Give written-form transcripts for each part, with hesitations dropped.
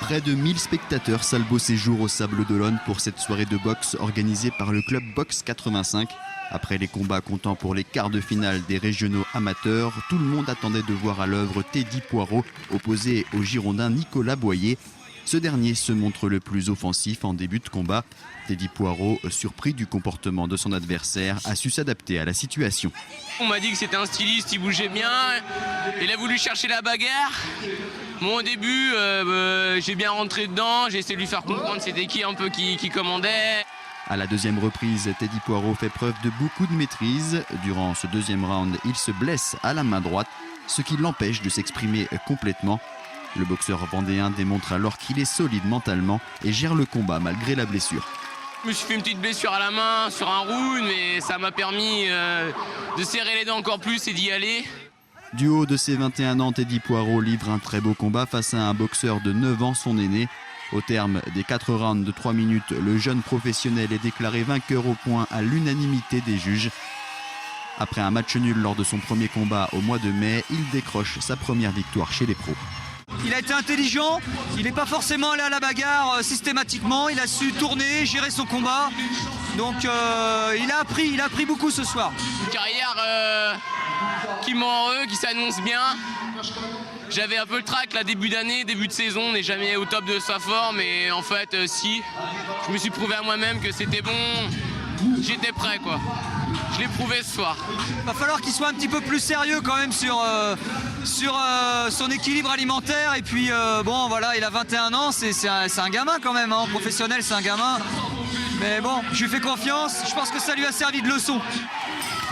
Près de 1000 spectateurs, sale beau séjour au Sables d'Olonne pour cette soirée de boxe organisée par le club Boxe 85. Après les combats comptant pour les quarts de finale des régionaux amateurs, tout le monde attendait de voir à l'œuvre Teddy Poirot opposé au Girondin Nicolas Boyer. Ce dernier se montre le plus offensif en début de combat. Teddy Poirot, surpris du comportement de son adversaire, a su s'adapter à la situation. On m'a dit que c'était un styliste, il bougeait bien, il a voulu chercher la bagarre. Moi au début, j'ai bien rentré dedans, j'ai essayé de lui faire comprendre c'était qui un peu qui commandait. À la deuxième reprise, Teddy Poirot fait preuve de beaucoup de maîtrise. Durant ce deuxième round, il se blesse à la main droite, ce qui l'empêche de s'exprimer complètement. Le boxeur vendéen démontre alors qu'il est solide mentalement et gère le combat malgré la blessure. Je me suis fait une petite blessure à la main sur un round, mais ça m'a permis de serrer les dents encore plus et d'y aller. Du haut de ses 21 ans, Teddy Poirot livre un très beau combat face à un boxeur de 9 ans, son aîné. Au terme des 4 rounds de 3 minutes, le jeune professionnel est déclaré vainqueur au point à l'unanimité des juges. Après un match nul lors de son premier combat au mois de mai, il décroche sa première victoire chez les pros. Il a été intelligent, il n'est pas forcément allé à la bagarre systématiquement, il a su tourner, gérer son combat. Donc il a appris beaucoup ce soir. Une carrière qui m'enheureux, qui s'annonce bien. J'avais un peu le trac là, début d'année, début de saison, on n'est jamais au top de sa forme et en fait si, je me suis prouvé à moi-même que c'était bon, j'étais prêt quoi. Je l'ai prouvé ce soir. Il va falloir qu'il soit un petit peu plus sérieux quand même sur son équilibre alimentaire et puis bon voilà, il a 21 ans, c'est un gamin quand même, hein. Professionnel c'est un gamin. Mais bon, je lui fais confiance, je pense que ça lui a servi de leçon.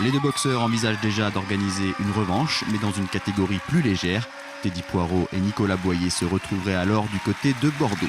Les deux boxeurs envisagent déjà d'organiser une revanche, mais dans une catégorie plus légère. Teddy Poirot et Nicolas Boyer se retrouveraient alors du côté de Bordeaux.